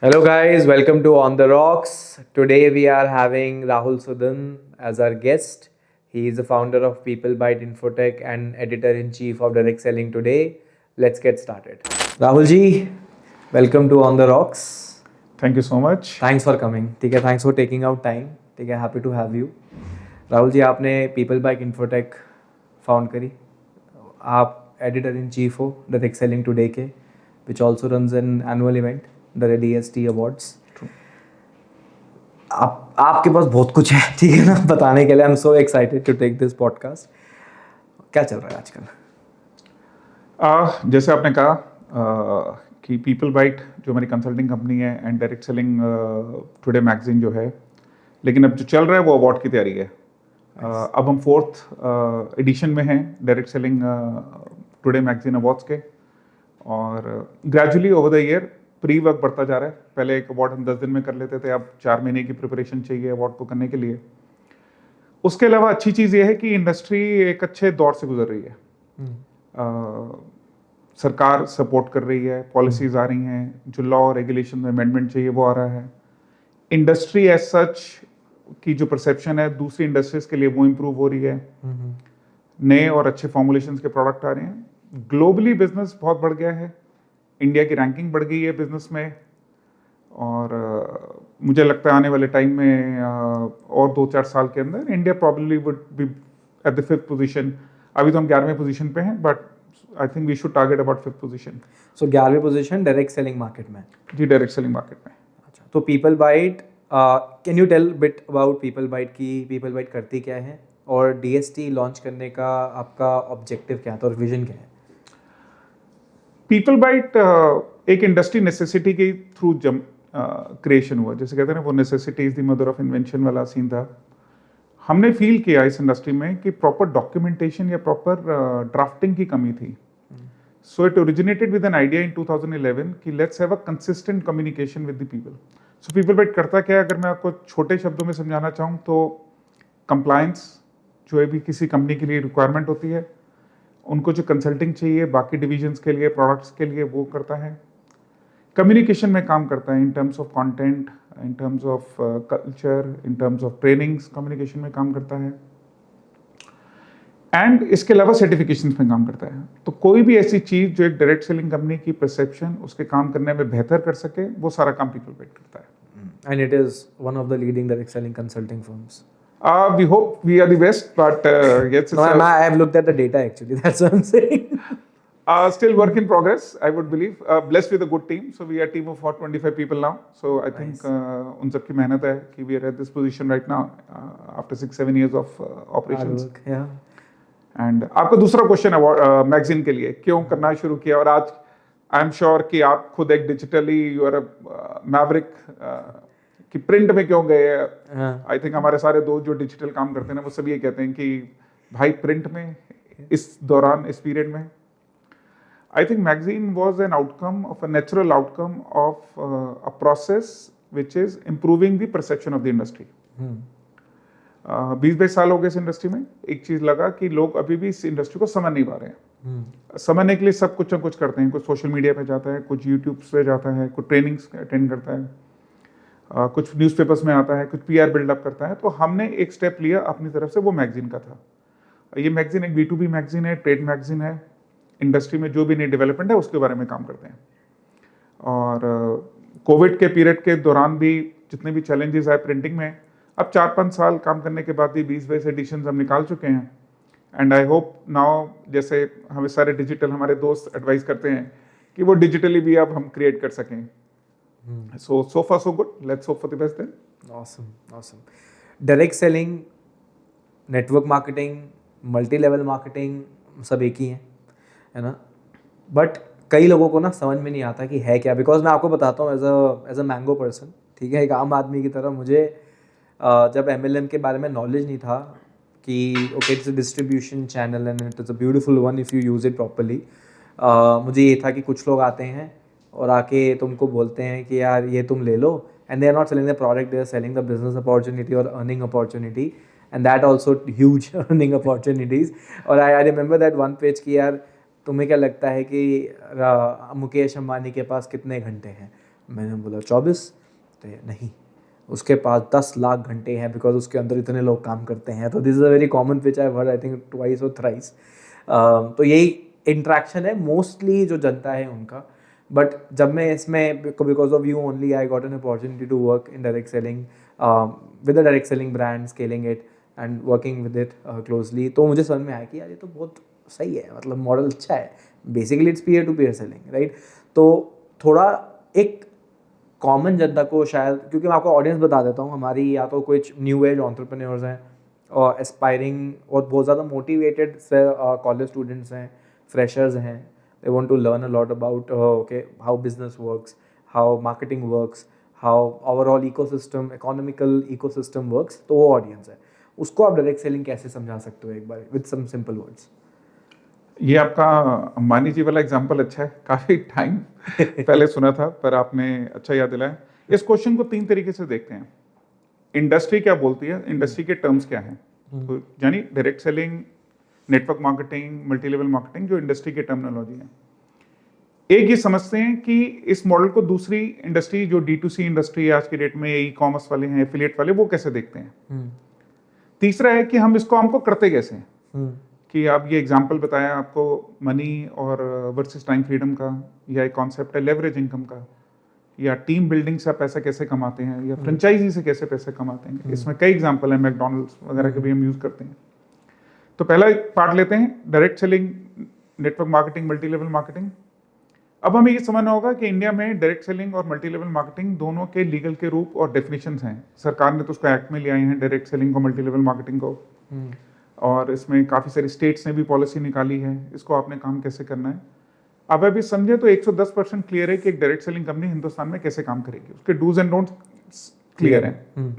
Hello guys, welcome to On the Rocks. Today we are having Rahul Sudan as our guest. He is the founder of PeopleByte Infotech and editor-in-chief of Direct Selling Today. Let's get started. Rahul ji, welcome to On the Rocks. Thank you so much. Thanks for coming. ठीक है, thanks for taking out time. ठीक है, happy to have you. Rahul ji, आपने PeopleByte Infotech found करी. आप editor-in-chief हो Direct Selling Today के, which also runs an annual event. The DST Awards. आपके पास बहुत कुछ है, ठीक है ना, बताने के लिए. I am so excited to take this podcast. क्या चल रहा है आजकल? जैसे आपने कहा कि PeopleByte जो हमारी कंसल्टिंग कंपनी है and direct selling today magazine जो है, लेकिन अब जो चल रहा है वो अवार्ड की तैयारी है. अब हम 4th एडिशन में हैं direct selling today magazine awards के, और gradually over the year pre work बढ़ता जा रहा है. पहले एक अवार्ड हम 10 दिन में कर लेते थे, अब 4 महीने की प्रिपरेशन चाहिए अवार्ड को करने के लिए. उसके अलावा अच्छी चीज़ ये है कि इंडस्ट्री एक अच्छे दौर से गुजर रही है. सरकार सपोर्ट कर रही है, पॉलिसीज आ रही हैं, जो लॉ रेगुलेशन में अमेंडमेंट चाहिए वो आ रहा है. इंडस्ट्री एज सच की जो परसेप्शन है दूसरी इंडस्ट्रीज के लिए वो इम्प्रूव हो रही है. नए और अच्छे फॉर्मुलेशंस के प्रोडक्ट आ रहे हैं. ग्लोबली बिजनेस बहुत बढ़ गया है. इंडिया की रैंकिंग बढ़ गई है बिजनेस में, और मुझे लगता है आने वाले टाइम में और 2-4 साल के अंदर India probably would be at the 5th position. अभी तो हम 11वें पोजीशन पे हैं, but I think we should target about 5th position. So 11वीं पोजीशन डायरेक्ट सेलिंग मार्केट में? जी, डायरेक्ट सेलिंग मार्केट में. अच्छा, तो PeopleByte, can you tell bit about PeopleByte की PeopleByte करती क्या है, और DST लॉन्च करने का आपका ऑब्जेक्टिव क्या था और विजन क्या है? PeopleByte एक इंडस्ट्री नेसेसिटी के थ्रू क्रिएशन हुआ. जैसे कहते हैं ना, वो necessity is the mother of invention वाला सीन था. हमने फील किया इस इंडस्ट्री में कि प्रॉपर डॉक्यूमेंटेशन या प्रॉपर ड्राफ्टिंग की कमी थी. So it originated with an idea in 2011 कि let's have a consistent communication with the people. So PeopleByte करता क्या है, अगर मैं आपको छोटे शब्दों में समझाना चाहूँ तो कंप्लायंस जो है भी किसी कंपनी के लिए रिक्वायरमेंट होती है, उनको जो कंसल्टिंग चाहिए बाकी डिविजन्स के लिए, प्रोडक्ट्स के लिए, वो करता है. कम्युनिकेशन में काम करता है in terms of content, in terms of culture, in terms of trainings, communication में काम करता है. एंड इसके अलावा सर्टिफिकेशंस में काम करता है. तो कोई भी ऐसी चीज़ जो एक डायरेक्ट सेलिंग कंपनी की परसेप्शन उसके काम करने में बेहतर कर सके, वो सारा काम PeopleByte करता है. And it is one of the leading direct selling consulting firms. We hope we are the best, but yes, No, I have looked at the data actually. That's what I'm saying. Still work in progress, I would believe. Blessed with a good team, so we are a team of about 25 people now. So I think उन सब की मेहनत है कि we are at this position right now after 6-7 years of operations. Hard work, yeah. And आपका दूसरा question है magazine के लिए क्यों करना शुरू किया, और आज आई एम श्योर कि आप खुद एक डिजिटली यू आर मैवरिक कि प्रिंट में क्यों गए. आई थिंक हमारे सारे दोस्त जो डिजिटल काम करते हैं ना, वो सभी ये कहते हैं कि भाई प्रिंट में इस दौरान, इस पीरियड में. I think magazine was an outcome of a natural outcome of a process which is improving the perception of the industry. 20-22 साल हो गए इस इंडस्ट्री में. एक चीज लगा कि लोग अभी भी इस इंडस्ट्री को समझ नहीं पा रहे हैं. समझने के लिए सब कुछ ना कुछ करते हैं. कुछ सोशल मीडिया पे जाता है, कुछ यूट्यूब पे जाता है, कुछ ट्रेनिंग्स अटेंड करता है, कुछ न्यूज़पेपर्स में आता है, कुछ PR बिल्डअप करता है. तो हमने एक स्टेप लिया अपनी तरफ से, वो मैगजीन का था. ये मैगजीन एक B2B मैगजीन है, ट्रेड मैगजीन है. इंडस्ट्री में जो भी नई डेवलपमेंट है उसके बारे में काम करते हैं. और कोविड के पीरियड के दौरान भी जितने भी चैलेंजेस आए प्रिंटिंग में, अब 4-5 साल काम करने के बाद भी 20-22 एडिशंस हम निकाल चुके हैं. एंड आई होप नाउ, जैसे हमें सारे डिजिटल हमारे दोस्त एडवाइस करते हैं कि वो डिजिटली भी अब हम क्रिएट कर सकें. So far so good. Let's hope for the best then. Awesome. Direct selling, network marketing, multi-level marketing सब एक ही है ना? बट कई लोगों को ना समझ में नहीं आता कि है क्या. बिकॉज मैं आपको बताता हूँ एज अ मैंगो पर्सन, ठीक है, एक आम आदमी की तरह मुझे जब MLM के बारे में नॉलेज नहीं था कि okay it's a distribution channel and it is a beautiful one if you use it properly. मुझे ये था कि कुछ लोग आते हैं और आके तुमको बोलते हैं कि यार ये तुम ले लो, and they are not selling the product, they are selling the business opportunity और earning opportunity, and that also huge earning opportunities. और I remember that one page कि यार तुम्हें क्या लगता है कि मुकेश अंबानी के पास कितने घंटे हैं? मैंने बोला 24। तो ये नहीं, उसके पास 10 लाख घंटे हैं बिकॉज उसके अंदर इतने लोग काम करते हैं। तो this is a very common which I word I think twice और थ्राइस। तो यही इंट्रैक्शन है मोस्टली जो जनता है उनका। बट जब मैं इसमें because of you only I got an opportunity to work in direct selling with the direct selling brand, scaling it and working with it closely, तो मुझे समझ में आया कि यार ये तो बहुत सही है, मतलब मॉडल अच्छा है। Basically it's peer to peer selling, right. तो थोड़ा एक कॉमन जनता को शायद, क्योंकि मैं आपको ऑडियंस बता देता हूँ, हमारी या तो कुछ न्यू एज एंटरप्रेन्योर्स हैं और एस्पायरिंग और बहुत ज़्यादा मोटिवेटेड कॉलेज स्टूडेंट्स हैं, फ्रेशर्स हैं। They want to learn a lot about okay how business works, how marketing works, how overall ecosystem, economical ecosystem works. तो वो ऑडियंस है, उसको आप डायरेक्ट सेलिंग कैसे समझा सकते हो एक बार विद सम सिंपल वर्ड्स? ये आपका अंबानी जी वाला एग्जाम्पल अच्छा है, काफी टाइम पहले सुना था पर आपने अच्छा याद दिलाया। इस क्वेश्चन को 3 तरीके से देखते हैं। इंडस्ट्री क्या बोलती है, इंडस्ट्री के टर्म्स क्या हैं, तो यानी direct selling, network marketing, multi level marketing, जो इंडस्ट्री की टर्मिनोलॉजी है। एक ये समझते हैं कि इस मॉडल को दूसरी इंडस्ट्री जो D2C इंडस्ट्री है आज की डेट में, ई कॉमर्स वाले हैं, एफिलिएट वाले, वो कैसे देखते हैं। तीसरा है कि हम इसको हमको करते कैसे हैं, कि आप ये एग्जांपल बताया आपको मनी और वर्सेस टाइम फ्रीडम का, या एक कॉन्सेप्ट है लेवरेज इनकम का, या टीम बिल्डिंग से आप पैसा कैसे कमाते हैं, या फ्रेंचाइजी से कैसे पैसे कमाते हैं। इसमें कई एग्जांपल हैं, मैकडॉनल्ड्स वगैरह के भी हम यूज करते हैं। तो पहला एक पार्ट लेते हैं, direct selling, network marketing, multi level marketing. अब हमें ये समझना होगा कि इंडिया में डायरेक्ट सेलिंग और मल्टी लेवल मार्केटिंग दोनों के लीगल के रूप और डेफिनेशंस हैं। सरकार ने तो उसको एक्ट में ले आए हैं, डायरेक्ट सेलिंग को, मल्टी लेवल मार्केटिंग को, और इसमें काफ़ी सारी स्टेट्स ने भी पॉलिसी निकाली है, इसको आपने काम कैसे करना है। अब अभी समझे तो 110% क्लियर है कि एक डायरेक्ट सेलिंग कंपनी हिंदुस्तान में कैसे काम करेगी, उसके डूज एंड डोंट्स क्लियर हैं।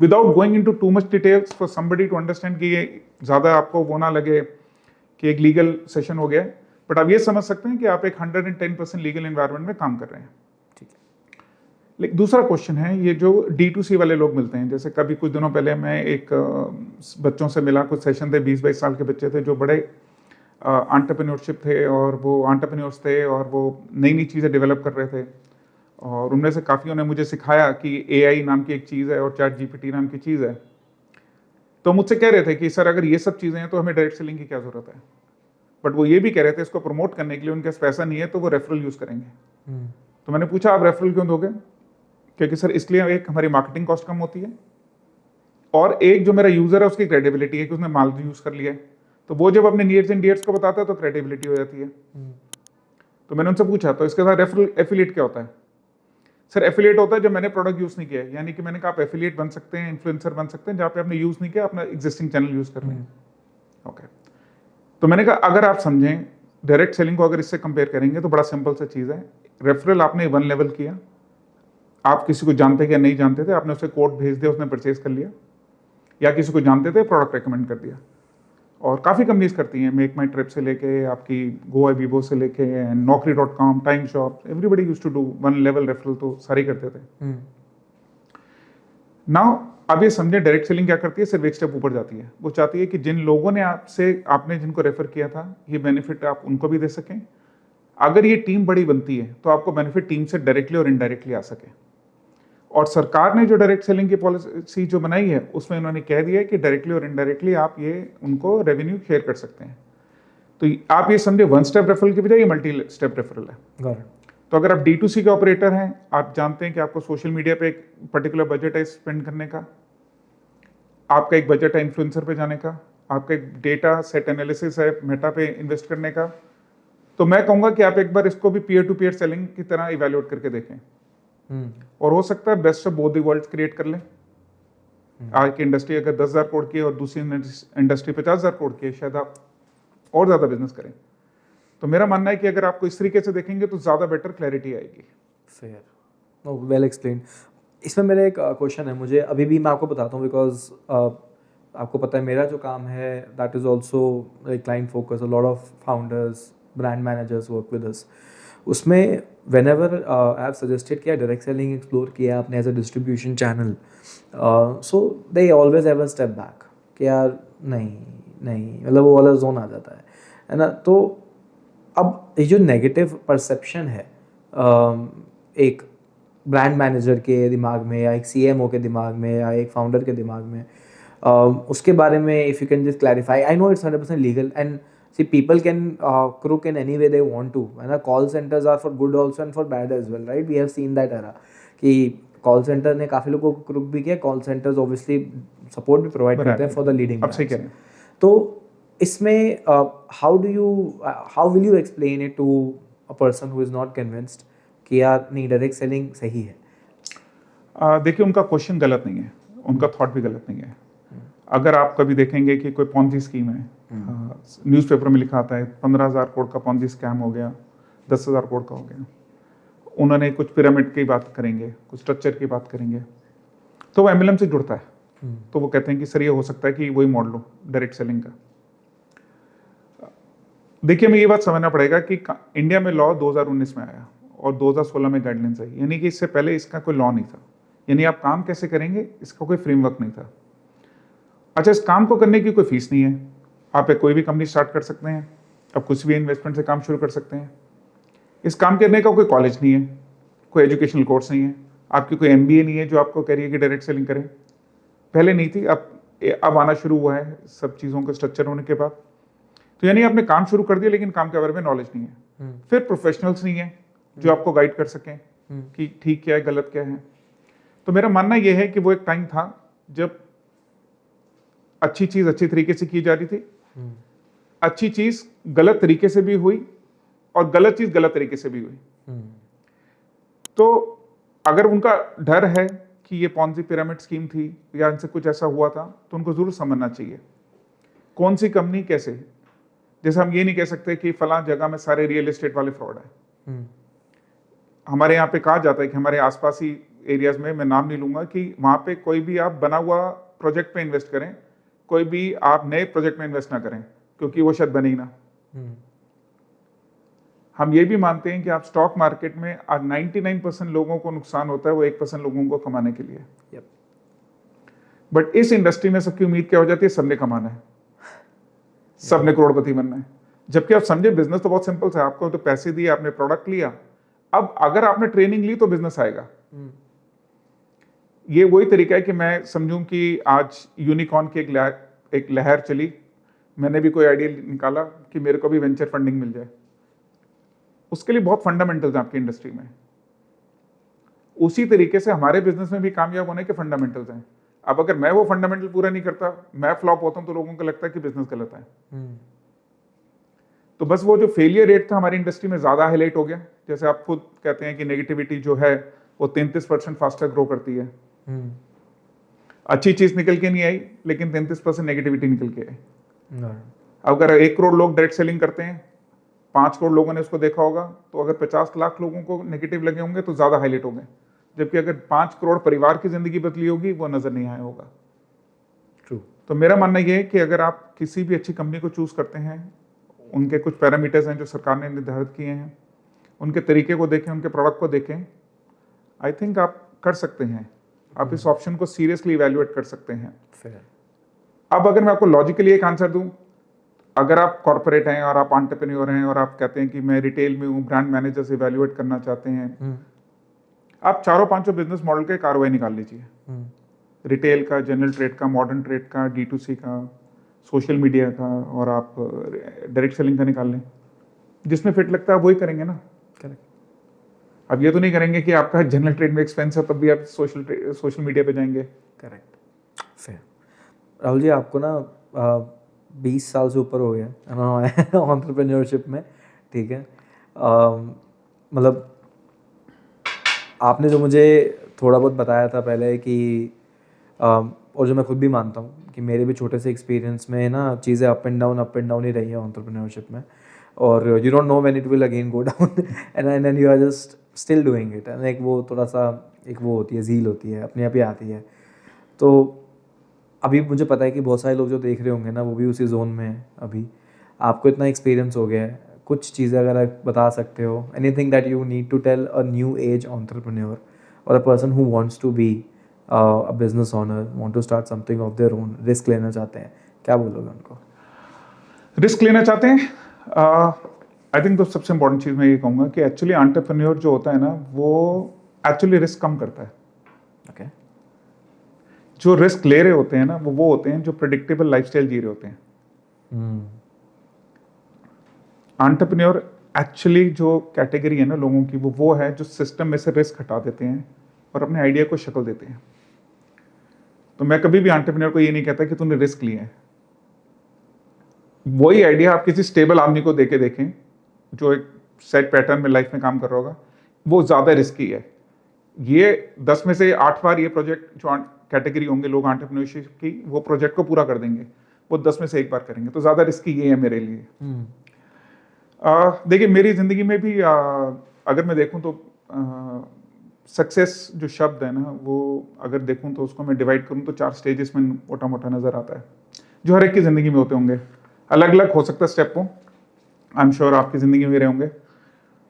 Without going into too much details for somebody to understand, कि ये ज़्यादा आपको वो ना लगे कि एक लीगल सेशन हो गया, बट आप ये समझ सकते हैं कि आप एक 110% लीगल एनवायरनमेंट में काम कर रहे हैं। ठीक है। लेकिन दूसरा क्वेश्चन है, ये जो D2C वाले लोग मिलते हैं, जैसे कभी कुछ दिनों पहले मैं एक बच्चों से मिला, कुछ सेशन थे, 20-22 साल के बच्चे थे जो बड़े एंटरप्रेन्योरशिप थे, और वो एंटरप्रेन्योर्स थे और वो नई नई चीज़ें डेवलप कर रहे थे। और उनमें से काफ़ियों ने मुझे सिखाया कि AI नाम की एक चीज़ है और ChatGPT नाम की चीज़ है। तो मुझसे कह रहे थे कि सर अगर ये सब चीज़ें हैं तो हमें डायरेक्ट सेलिंग की क्या ज़रूरत है। बट वो ये भी कह रहे थे इसको प्रमोट करने के लिए उनके पास पैसा नहीं है, तो वो रेफरल यूज़ करेंगे। तो मैंने पूछा आप रेफरल क्यों दोगे, क्योंकि सर इसलिए एक हमारी मार्केटिंग कॉस्ट कम होती है, और एक जो मेरा यूजर है उसकी क्रेडिबिलिटी है कि उसने माल यूज कर लिया है, तो वो जब अपने नियर्स एंड डियर्स को बताता है तो क्रेडिबिलिटी हो जाती है। तो मैंने उनसे पूछा तो इसके साथ रेफरल एफिलिएट क्या होता है। सर एफिलिएट होता है जब मैंने प्रोडक्ट यूज नहीं किया है, यानी कि मैंने कहा आप एफिलिएट बन सकते हैं, इन्फ्लुएंसर बन सकते हैं जहाँ पे आपने यूज नहीं किया, अपना एग्जिस्टिंग चैनल यूज कर रहे हैं। ओके, तो मैंने कहा अगर आप समझें डायरेक्ट सेलिंग को अगर इससे कंपेयर करेंगे तो बड़ा सिंपल सा चीज़ है। रेफरल आपने 1 लेवल किया, आप किसी को जानते थे या नहीं जानते थे, आपने उसे कोड भेज दिया, उसने परचेज कर लिया, या किसी को जानते थे प्रोडक्ट रेकमेंड कर दिया। और काफ़ी कंपनीज करती हैं, मेक माई ट्रिप से लेके आपकी GoIbibo से लेके Naukri.com, time shop, everybody used to do 1 level referral, तो सारे करते थे। नाउ अब ये समझे डायरेक्ट सेलिंग क्या करती है, सिर्फ एक स्टेप ऊपर जाती है। वो चाहती है कि जिन लोगों ने आपने जिनको रेफर किया था, ये बेनिफिट आप उनको भी दे सकें। अगर ये टीम बड़ी बनती है तो आपको बेनिफिट टीम से डायरेक्टली और इनडायरेक्टली आ सके। और सरकार ने जो डायरेक्ट सेलिंग की पॉलिसी जो बनाई है उसमें उन्होंने कह दिया है कि डायरेक्टली और इनडायरेक्टली आप ये उनको रेवेन्यू शेयर कर सकते हैं। तो आप ये समझे 1 स्टेप रेफरल की बजाय ये मल्टी स्टेप रेफरल है। तो अगर आप D2C के ऑपरेटर हैं, आप जानते हैं कि आपको सोशल मीडिया पे एक पर्टिकुलर बजट है स्पेंड करने का, आपका एक बजट है इन्फ्लुएंसर पे जाने का, आपका एक डेटा सेट एनालिसिस है मेटा पे इन्वेस्ट करने का, तो मैं कहूँगा कि आप एक बार इसको भी पीयर टू पीयर सेलिंग की तरह इवेल्युएट करके देखें। और हो सकता है best of both the worlds create कर लें। आज की इंडस्ट्री अगर 10,000 करोड़ की है और दूसरी इंडस्ट्री 50,000 करोड़ की है, शायद आप और ज़्यादा बिजनेस करें। तो मेरा मानना है कि अगर आपको इस तरीके से देखेंगे तो ज़्यादा बेटर क्लैरिटी आएगी। Fair, well explain. इसमें मेरा एक क्वेश्चन है, मुझे अभी भी मैं आपको बताता हूँ बिकॉज आपको पता है मेरा जो काम है that is also client focus, a lot of founders, brand managers work with us. उसमें whenever I have suggested किया डायरेक्ट सेलिंग एक्सप्लोर किया आपने as a distribution channel, so they always have a step back कि यार नहीं मतलब वो वाला जोन आ जाता है ना। तो अब ये जो नेगेटिव परसेप्शन है एक ब्रांड मैनेजर के दिमाग में या एक CMO के दिमाग में या एक फाउंडर के दिमाग में, उसके बारे में if you can just clarify. I know it's 100% legal and see people can crook in any way they want to, and call centers are for good also and for bad as well, right? We have seen that era कि call centre ने काफ़ी लोगों को crook भी किया. Call centres obviously support भी provide करते हैं फॉर द लीडिंग. अब सही कह रहे हैं. तो इसमें how will you explain it to a person who is not convinced कि यार नहीं डायरेक्ट सेलिंग सही है? देखिए, उनका क्वेश्चन गलत नहीं है, उनका थॉट भी गलत नहीं है. अगर आप कभी देखेंगे कि कोई पॉन्जी स्कीम है, न्यूज़पेपर में लिखा आता है 15,000 करोड़ का पॉन्जी स्कैम हो गया, 10,000 करोड़ का हो गया, उन्होंने कुछ पिरामिड की बात करेंगे, कुछ स्ट्रक्चर की बात करेंगे, तो वो एमएलएम से जुड़ता है. तो वो कहते हैं कि सर ये हो सकता है कि वही मॉडल हो डायरेक्ट सेलिंग का. देखिए, हमें ये बात समझना पड़ेगा कि इंडिया में लॉ 2019 में आया और 2016 में गाइडलाइंस आई, यानी कि इससे पहले इसका कोई लॉ नहीं था. यानी आप काम कैसे करेंगे इसका कोई फ्रेमवर्क नहीं था. अच्छा, इस काम को करने की कोई फीस नहीं है, आप एक कोई भी कंपनी स्टार्ट कर सकते हैं, आप कुछ भी इन्वेस्टमेंट से काम शुरू कर सकते हैं. इस काम करने का कोई कॉलेज नहीं है, कोई एजुकेशनल कोर्स नहीं है, आपकी कोई MBA नहीं है जो आपको कह रही है कि डायरेक्ट सेलिंग करें. पहले नहीं थी, अब आना शुरू हुआ है सब चीज़ों का स्ट्रक्चर होने के बाद. तो यानी आपने काम शुरू कर दिया लेकिन काम के बारे में नॉलेज नहीं है. फिर प्रोफेशनल्स नहीं है जो आपको गाइड कर सकें कि ठीक क्या है गलत क्या है. तो मेरा मानना यह है कि वो एक टाइम था जब अच्छी चीज़ अच्छी तरीके से की जा रही थी, अच्छी चीज़ गलत तरीके से भी हुई और गलत चीज़ गलत तरीके से भी हुई. तो अगर उनका डर है कि ये पॉन्जी पिरामिड स्कीम थी या इनसे कुछ ऐसा हुआ था, तो उनको जरूर समझना चाहिए कौन सी कंपनी कैसे. जैसे हम ये नहीं कह सकते कि फलां जगह में सारे रियल एस्टेट वाले फ्रॉड है. हमारे यहाँ पे कहा जाता है कि हमारे आसपास ही एरियाज में, मैं नाम नहीं लूंगा, कि वहां पे कोई भी आप बना हुआ प्रोजेक्ट पे इन्वेस्ट करें, कोई भी आप नए प्रोजेक्ट में इन्वेस्ट ना करें, क्योंकि वो शायद बने ही ना. हम ये भी मानते हैं कि आप स्टॉक मार्केट में आज 99% लोगों को नुकसान होता है, वो 1% लोगों को कमाने के लिए. बट इस इंडस्ट्री में सबकी उम्मीद क्या हो जाती है, सबने कमाना है, सबने करोड़पति बनना है. जबकि आप समझे बिजनेस तो बहुत सिंपल है. आपको तो पैसे दिए, आपने प्रोडक्ट लिया, अब अगर आपने ट्रेनिंग ली तो बिजनेस आएगा. ये वही तरीका है कि मैं समझूं कि आज यूनिकॉर्न की एक लहर चली, मैंने भी कोई आइडिया निकाला कि मेरे को भी वेंचर फंडिंग मिल जाए. उसके लिए बहुत फंडामेंटल्स हैं आपकी इंडस्ट्री में. उसी तरीके से हमारे बिजनेस में भी कामयाब होने के फंडामेंटल्स हैं. अब अगर मैं वो फंडामेंटल पूरा नहीं करता, मैं फ्लॉप होता हूं, तो लोगों को लगता है कि बिजनेस गलत है. तो बस वो जो फेलियर रेट था हमारी इंडस्ट्री में ज्यादा हाईलाइट हो गया. जैसे आप खुद कहते हैं कि नेगेटिविटी जो है वो 33% फास्टर ग्रो करती है. अच्छी चीज निकल के नहीं आई, लेकिन 33% नेगेटिविटी निकल के आई. अगर 1 करोड़ लोग डायरेक्ट सेलिंग करते हैं, 5 करोड़ लोगों ने उसको देखा होगा, तो अगर 50 लाख लोगों को नेगेटिव लगे होंगे तो ज्यादा हाईलाइट होंगे. जबकि अगर 5 करोड़ परिवार की जिंदगी बदली होगी, वो नजर नहीं आया होगा. ट्रू. तो मेरा मानना यह है कि अगर आप किसी भी अच्छी कंपनी को चूज करते हैं, उनके कुछ पैरामीटर्स हैं जो सरकार ने निर्धारित किए हैं, उनके तरीके को देखें, उनके प्रोडक्ट को देखें, आई थिंक आप कर सकते हैं. आप इस ऑप्शन को सीरियसली इवेल्युएट कर सकते हैं. अब अगर मैं आपको लॉजिकली एक आंसर दूं, अगर आप कॉर्पोरेट हैं और आप एंटरप्रेन्योर हैं और आप कहते हैं कि मैं रिटेल में हूं, ब्रांड मैनेजर से इवेल्युएट करना चाहते हैं, आप 4-5 बिजनेस मॉडल के कार्रवाई निकाल लीजिए. रिटेल का, जनरल ट्रेड का, मॉडर्न ट्रेड का, D2C का, सोशल मीडिया का, और आप डायरेक्ट सेलिंग का निकाल लें. जिसमें फिट लगता है वही करेंगे ना. करेक्ट. अब ये तो नहीं करेंगे कि आपका जनरल ट्रेड में एक्सपेंस है तब भी आप सोशल मीडिया पे जाएंगे. करेक्ट. फिर राहुल जी, आपको ना 20 साल से ऊपर हो गया एंटरप्रेन्योरशिप में, ठीक है. मतलब आपने जो मुझे थोड़ा बहुत बताया था पहले कि और जो मैं खुद भी मानता हूँ कि मेरे भी छोटे से एक्सपीरियंस में ना चीज़ें अप एंड डाउन ही रही है एंटरप्रेन्योरशिप में. और you don't know when it will again go down and you are just still doing it. And एक वो थोड़ा सा एक वो होती है, झील होती है, अपने आप ही आती है. तो अभी मुझे पता है कि बहुत सारे लोग जो देख रहे होंगे ना, वो भी उसी जोन में है. अभी आपको इतना एक्सपीरियंस हो गया है, कुछ चीज़ें अगर आप बता सकते हो, anything that you need to tell a new age entrepreneur और a person who wants to be a business owner, want to start something of their own, risk लेना चाहते हैं, क्या बोलोगे उनको? रिस्क लेना चाहते हैं, आई थिंक तो सबसे इम्पोर्टेंट चीज़ मैं ये कहूँगा कि एक्चुअली एंटरप्रेन्योर जो होता है ना, वो एक्चुअली रिस्क कम करता है। ओके। जो रिस्क ले रहे होते हैं ना वो होते हैं जो प्रेडिक्टेबल लाइफस्टाइल जी रहे होते हैं। एंटरप्रेन्योर एक्चुअली जो कैटेगरी है ना लोगों की, वो है जो सिस्टम में से रिस्क हटा देते हैं और अपने आइडिया को शक्ल देते हैं। तो मैं कभी भी एंटरप्रेन्योर को ये नहीं कहता कि तूने रिस्क लिया है। वही आइडिया आप किसी स्टेबल आदमी को देके देखें जो एक सेट पैटर्न में लाइफ में काम कर रहा होगा, वो ज्यादा रिस्की है। ये 10 में से 8 बार ये प्रोजेक्ट जो कैटेगरी होंगे लोग एंटरप्रेन्योरशिप की, वो प्रोजेक्ट को पूरा कर देंगे, वो 10 में से 1 बार करेंगे। तो ज्यादा रिस्की ये है मेरे लिए। देखिए मेरी जिंदगी में भी अगर मैं देखूं तो सक्सेस जो शब्द है ना, वो अगर देखूं तो उसको मैं डिवाइड करूं तो 4 स्टेजेस में मोटा मोटा नजर आता है, जो हर एक की जिंदगी में होते होंगे। अलग अलग हो सकता है स्टेप को, आई एम श्योर आपकी जिंदगी में रहे होंगे।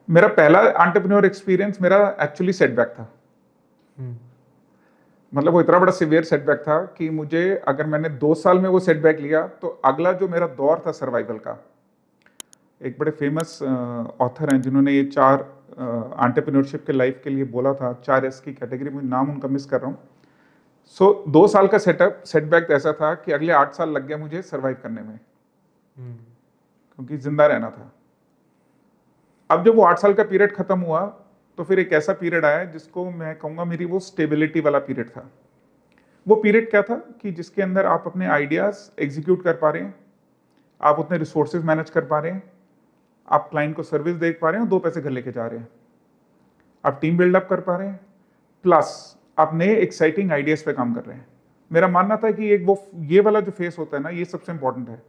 मेरा पहला एंटरप्रेन्योर एक्सपीरियंस मेरा एक्चुअली सेटबैक था। मतलब वो इतना बड़ा सिवियर सेटबैक था कि मुझे, अगर मैंने 2 साल में वो सेटबैक लिया तो अगला जो मेरा दौर था सर्वाइवल का, एक बड़े फेमस ऑथर हैं जिन्होंने ये 4 एंटरप्रेन्योरशिप के लाइफ के लिए बोला था, 4S की कैटेगरी में, नाम उनका मिस कर रहा हूँ। सो 2 साल का सेटबैक ऐसा था कि अगले 8 साल लग गया मुझे सर्वाइव करने में, क्योंकि जिंदा रहना था। अब जब वो 8 साल का पीरियड खत्म हुआ तो फिर एक ऐसा पीरियड आया जिसको मैं कहूँगा मेरी वो स्टेबिलिटी वाला पीरियड था। वो पीरियड क्या था कि जिसके अंदर आप अपने आइडियाज एग्जीक्यूट कर पा रहे हैं, आप उतने रिसोर्सेज मैनेज कर पा रहे हैं, आप क्लाइंट को सर्विस दे पा रहे हैं और 2 पैसे घर लेके जा रहे हैं, आप टीम बिल्डअप कर पा रहे हैं, प्लस आप नए एक्साइटिंग आइडियाज पे काम कर रहे हैं। मेरा मानना था कि एक वो ये वाला जो फेस होता है ना, ये सबसे इंपॉर्टेंट है।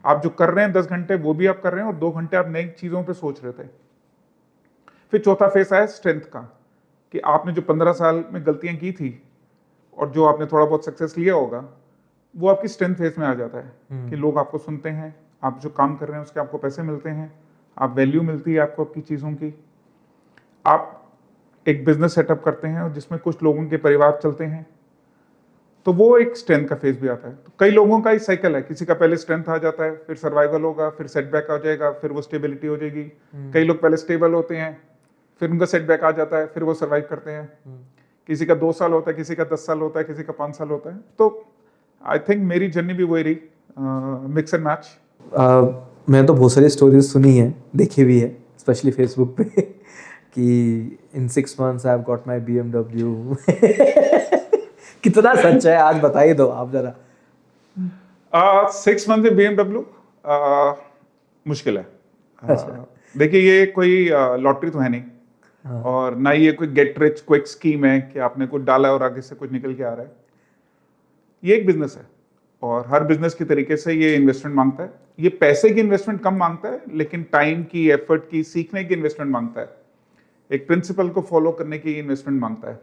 आप जो कर रहे हैं 10 घंटे वो भी आप कर रहे हैं और 2 घंटे आप नई चीजों पे सोच रहे थे। फिर चौथा फेस आया स्ट्रेंथ का, कि आपने जो 15 साल में गलतियां की थी और जो आपने थोड़ा बहुत सक्सेस लिया होगा, वो आपकी स्ट्रेंथ फेस में आ जाता है कि लोग आपको सुनते हैं, आप जो काम कर रहे हैं उसके आपको पैसे मिलते हैं, आप वैल्यू मिलती है आपको आपकी चीजों की, आप एक बिजनेस सेटअप करते हैं और जिसमें कुछ लोगों के परिवार चलते हैं, तो वो एक स्ट्रेंथ का फेज भी आता है। तो कई लोगों का ही साइकिल है, किसी का पहले स्ट्रेंथ आ जाता है, फिर सर्वाइवल होगा, फिर सेटबैक आ जाएगा, फिर वो स्टेबिलिटी हो जाएगी। कई लोग पहले स्टेबल होते हैं, फिर उनका सेटबैक आ जाता है, फिर वो सर्वाइव करते हैं। किसी का 2 साल होता है, किसी का 10 साल होता है, किसी का 5 साल होता है। तो आई थिंक मेरी जर्नी भी वही रही, मिक्स एंड मैच। मैंने तो बहुत सारी स्टोरीज सुनी है, देखी भी है, स्पेशली फेसबुक पे कि इन 6 months I have got my BMW। कितना सच है, आज बताइए दो आप जरा। 6 मंथ में BMW मुश्किल है। अच्छा। देखिए ये कोई लॉटरी तो है नहीं, हाँ। और ना ये कोई गेट रिच क्विक स्कीम है कि आपने कुछ डाला और आगे से कुछ निकल के आ रहा है। ये एक बिजनेस है और हर बिजनेस की तरीके से ये इन्वेस्टमेंट मांगता है। ये पैसे की इन्वेस्टमेंट कम मांगता है, लेकिन टाइम की, एफर्ट की, सीखने की इन्वेस्टमेंट मांगता है, एक प्रिंसिपल को फॉलो करने की इन्वेस्टमेंट मांगता है।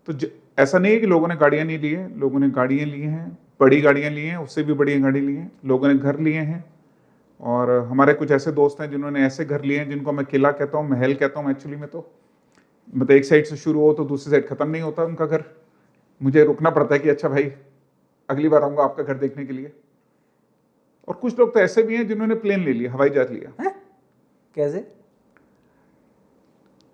तो ऐसा नहीं है कि लोगों ने गाड़ियां नहीं ली है, लोगों ने गाड़ियां ली हैं, बड़ी गाड़ियां ली हैं, उससे भी बड़ी गाड़ी ली हैं, लोगों ने घर लिए हैं। और हमारे कुछ ऐसे दोस्त हैं जिन्होंने ऐसे घर लिए हैं जिनको मैं किला कहता हूँ, महल कहता हूँ एक्चुअली में। तो मतलब एक साइड से शुरू हो तो दूसरी साइड खत्म नहीं होता उनका घर। मुझे रुकना पड़ता है कि अच्छा भाई अगली बार आऊंगा आपका घर देखने के लिए। और कुछ लोग तो ऐसे भी हैं जिन्होंने प्लेन ले लिया, हवाई जहाज लिया। कैसे?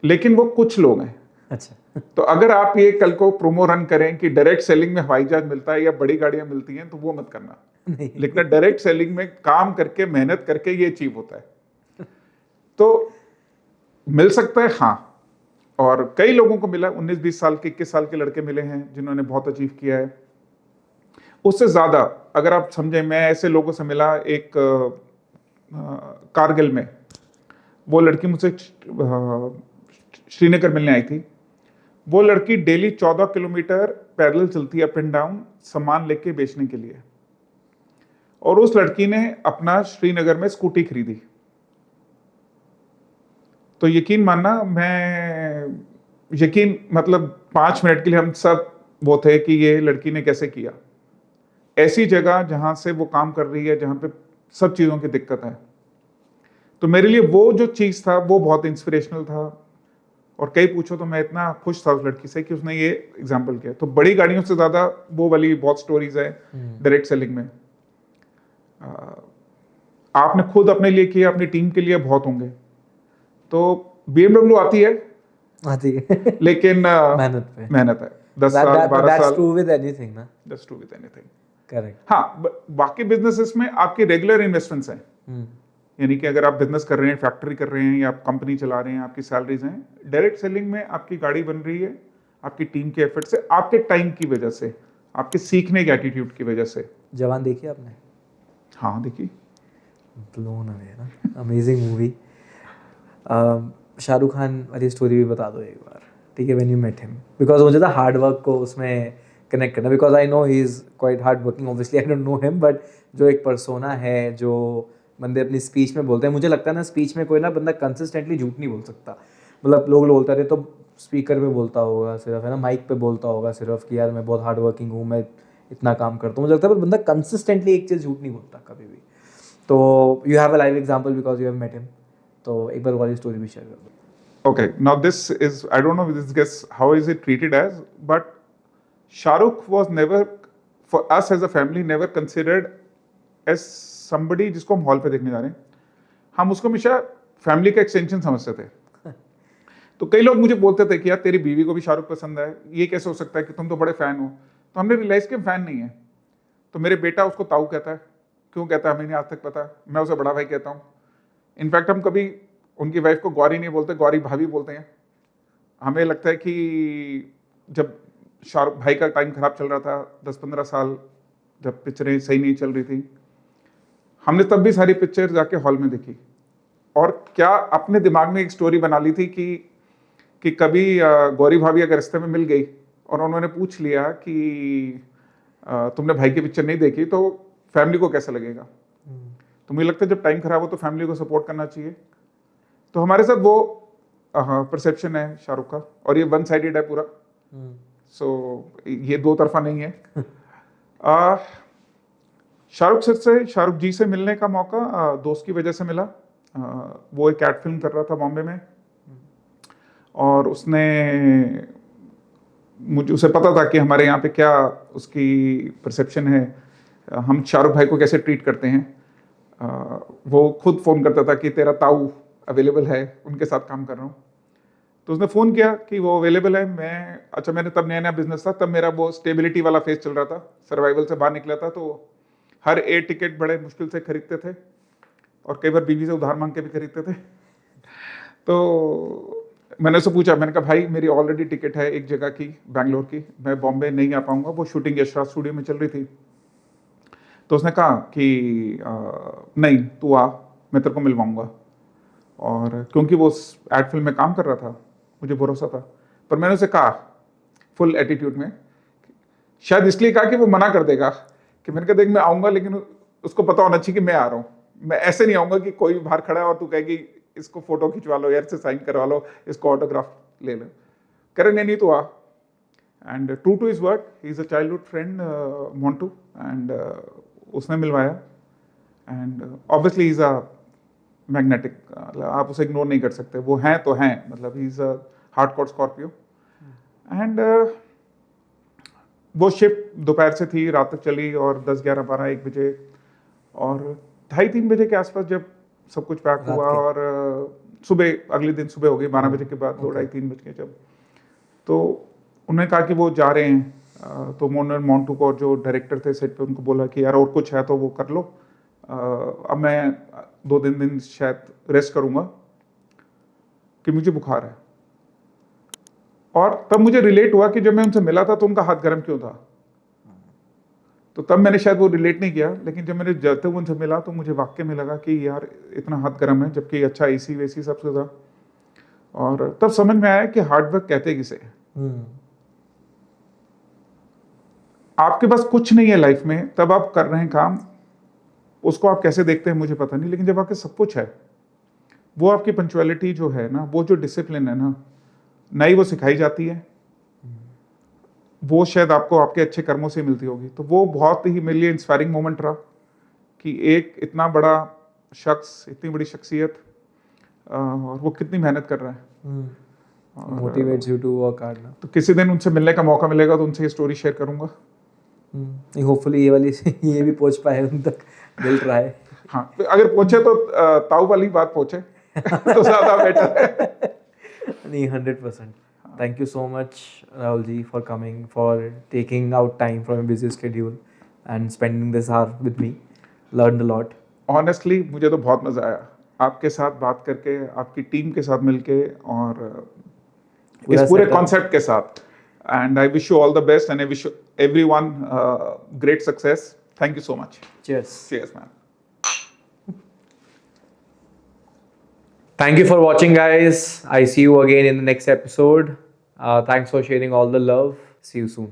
लेकिन वो कुछ लोग हैं। अच्छा। तो अगर आप ये कल को प्रोमो रन करें कि डायरेक्ट सेलिंग में हवाई जहाज मिलता है या बड़ी गाड़ियां मिलती हैं, तो वो मत करना। नहीं। लेकिन डायरेक्ट सेलिंग में काम करके, मेहनत करके ये अचीव होता है। तो मिल सकता है, हाँ। और कई लोगों को मिला, 19-20 साल के, 21 साल के लड़के मिले हैं जिन्होंने बहुत अचीव किया है। उससे ज्यादा अगर आप समझें, मैं ऐसे लोगों से मिला, एक कारगिल में वो लड़की मुझसे श्रीनगर मिलने आई थी। वो लड़की डेली 14 किलोमीटर पैदल चलती है अप एंड डाउन सामान लेके बेचने के लिए। और उस लड़की ने अपना श्रीनगर में स्कूटी खरीदी। तो यकीन मानना, मतलब 5 मिनट के लिए हम सब वो थे कि ये लड़की ने कैसे किया। ऐसी जगह जहां से वो काम कर रही है, जहां पे सब चीजों की दिक्कत है। तो मेरे लिए वो जो चीज था वो बहुत इंस्पिरेशनल था। और कई पूछो तो मैं इतना खुश था उस लड़की से कि उसने ये एग्जाम्पल किया। तो बड़ी गाड़ियों से ज्यादा वो वाली बहुत स्टोरीज है डायरेक्ट सेलिंग में। आपने खुद अपने लिए किया, अपनी टीम के लिए बहुत होंगे। तो BMW आती है, आती है लेकिन मेहनत पे। मेहनत है 10 साल 12 That's साल true with anything ना। Just to with anything. Correct। हाँ, बाकी बिजनेसेस में आपके रेगुलर इन्वेस्टमेंट्स हैं, यानी कि अगर आप बिजनेस कर रहे हैं, फैक्ट्री कर रहे हैं या आप कंपनी चला रहे हैं, आपकी सैलरीज हैं। डायरेक्ट सेलिंग में आपकी गाड़ी बन रही है आपकी टीम के एफर्ट से, आपके टाइम की वजह से, आपके सीखने के एटीट्यूड की वजह से। जवान देखी आपने? हाँ देखिए। ब्लोन अवे ना, अमेजिंग मूवी। शाहरुख खान वाली स्टोरी भी बता दो एक बार, ठीक है, when you met him, because मुझे था हार्ड वर्क को उसमें कनेक्ट करना, because I know he is quite hard working, obviously I don't know him, but जो एक पर्सोना है जो बंदे अपनी स्पीच में बोलते हैं, मुझे लगता है ना स्पीच में कोई ना बंदा कंसिस्टेंटली झूठ नहीं बोल सकता। मतलब लोग बोलते थे तो स्पीकर पे बोलता होगा सिर्फ, है ना, माइक पे बोलता होगा सिर्फ कि यार मैं बहुत हार्ड वर्किंग हूँ, मैं इतना काम करता हूँ, मुझे लगता है पर बंदा कंसिस्टेंटली एक चीज़ झूठ नहीं बोलता कभी भी। तो you have a live example because you have met him, तो एक बार वाली स्टोरी भी शेयर कर दो। Okay, now this is, I don't know this guess how is it treated as, but Shahrukh was never, for us as a family, never considered as somebody जिसको हम hall पे देखने जा रहे हैं। हम उसको हमेशा फैमिली का एक्सटेंशन समझते थे। तो कई लोग मुझे बोलते थे कि यार तेरी बीवी को भी शाहरुख पसंद है, ये कैसे हो सकता है कि तुम तो बड़े फैन हो। तो हमने रियलाइज कि फैन नहीं है। तो मेरे बेटा उसको ताऊ कहता है, क्यों कहता है हमें नहीं आज तक पता, मैं उसे बड़ा भाई कहता हूँ। इनफैक्ट हम कभी उनकी वाइफ को गौरी नहीं बोलते, गौरी भाभी बोलते हैं। हमें लगता है कि जब शाहरुख भाई का टाइम खराब चल रहा था 10-15 साल, जब पिक्चरें सही नहीं चल रही थी, हमने तब भी सारी पिक्चर जाके हॉल में देखी, और क्या अपने दिमाग में एक स्टोरी बना ली थी कि कभी गौरी भाभी अगर रास्ते में मिल गई और उन्होंने पूछ लिया कि तुमने भाई की पिक्चर नहीं देखी, तो फैमिली को कैसा लगेगा। तो मुझे लगता है जब टाइम खराब हो तो फैमिली को सपोर्ट करना चाहिए। तो हमारे साथ वो परसेप्शन है शाहरुख का, और ये वन साइडेड है पूरा। सो ये दो तरफा नहीं है। शाहरुख जी से मिलने का मौका दोस्त की वजह से मिला। वो एक एड फिल्म कर रहा था बॉम्बे में, और उसे पता था कि हमारे यहाँ पे क्या उसकी परसेप्शन है, हम शाहरुख भाई को कैसे ट्रीट करते हैं। वो खुद फ़ोन करता था कि तेरा ताऊ अवेलेबल है, उनके साथ काम कर रहा हूँ। तो उसने फ़ोन किया कि वो अवेलेबल है। मैंने तब नया नया बिजनेस था, तब मेरा वो स्टेबिलिटी वाला फेज चल रहा था, सर्वाइवल से बाहर निकला था। तो हर एयर टिकट बड़े मुश्किल से खरीदते थे, और कई बार बीवी से उधार मांग के भी खरीदते थे। तो मैंने उससे पूछा, मैंने कहा भाई मेरी ऑलरेडी टिकट है एक जगह की, बैंगलोर की, मैं बॉम्बे नहीं आ पाऊंगा, वो शूटिंग यशराज स्टूडियो में चल रही थी। तो उसने कहा कि नहीं तू आ, मैं तेरे को मिलवाऊंगा। और क्योंकि वो एड फिल्म में काम कर रहा था, मुझे भरोसा था। पर मैंने उसे कहा फुल एटीट्यूड में, शायद इसलिए कहा कि वो मना कर देगा, कि मैंने कहा देख मैं आऊँगा, लेकिन उसको पता होना चाहिए कि मैं आ रहा हूँ। मैं ऐसे नहीं आऊँगा कि कोई बाहर खड़ा है और तू कहेगी इसको फोटो खिंचवा लो, यार से साइन करवा लो, इसको ऑटोग्राफ ले लो। कह रहे नहीं तो आ। And true to his word, he is a childhood friend Montu, and उसने मिलवाया। And obviously he is a magnetic, आप उसे इग्नोर नहीं कर सकते, वो हैं तो हैं, मतलब ही is a hardcore Scorpio. And वो शिफ्ट दोपहर से थी, रात तक चली, और 10, 11, 12, 1 बजे और 2:30-3 बजे के आसपास जब सब कुछ पैक हुआ, और सुबह अगले दिन सुबह हो गई 12 बजे के बाद, 2, 2:30-3 बज के जब, तो उन्होंने कहा कि वो जा रहे हैं। तो मोंटू को, जो डायरेक्टर थे सेट पे, उनको बोला कि यार और कुछ है तो वो कर लो, अब मैं 2-3 दिन शायद रेस्ट करूंगा कि मुझे बुखार है। और तब मुझे रिलेट हुआ कि जब मैं उनसे मिला था तो उनका हाथ गर्म क्यों था। तो तब मैंने शायद वो रिलेट नहीं किया, लेकिन जब मैंने जाते हुए उनसे मिला तो मुझे वाकई में लगा कि यार इतना हाथ गर्म है, जबकि अच्छा एसी वेसी सब कुछ था। और तब समझ में आया कि हार्डवर्क कहते किसे। आपके पास कुछ नहीं है लाइफ में, तब आप कर रहे हैं काम, उसको आप कैसे देखते हैं मुझे पता नहीं, लेकिन जब आपके सब कुछ है, वो आपकी पंक्चुअलिटी जो है ना, वो जो डिसिप्लिन है ना, नई वो सिखाई जाती है, वो शायद आपको आपके अच्छे कर्मों से मिलती होगी। तो वो बहुत ही मेरे लिए इंस्पायरिंग मोमेंट रहा कि एक इतना बड़ा शख्स, इतनी बड़ी शख्सियत, और वो कितनी मेहनत कर रहा है, motivates you to work hard ना। तो किसी दिन उनसे मिलने का मौका मिलेगा तो उनसे ये स्टोरी शेयर करूंगा। होपफुली ये वाली ये भी पहुंच पाए उन तक, दिल रहा है। हाँ, अगर पहुंचे तो ताऊ वाली बात पहुंचे तो ज्यादा बेटर है। नहीं 100%. Thank you so much, Rahul ji, for coming, for taking out time from a busy schedule and spending this hour with me. Learned a lot. Honestly मुझे तो बहुत मज़ा आया आपके साथ बात करके, आपकी टीम के साथ मिलके, और पूरा इस पूरे setup. कॉन्सेप्ट के साथ. And I wish you all the best and I wish everyone great success. Thank you so much. Cheers. Cheers, man. Thank you for watching, guys. I see you again in the next episode. Thanks for sharing all the love. See you soon.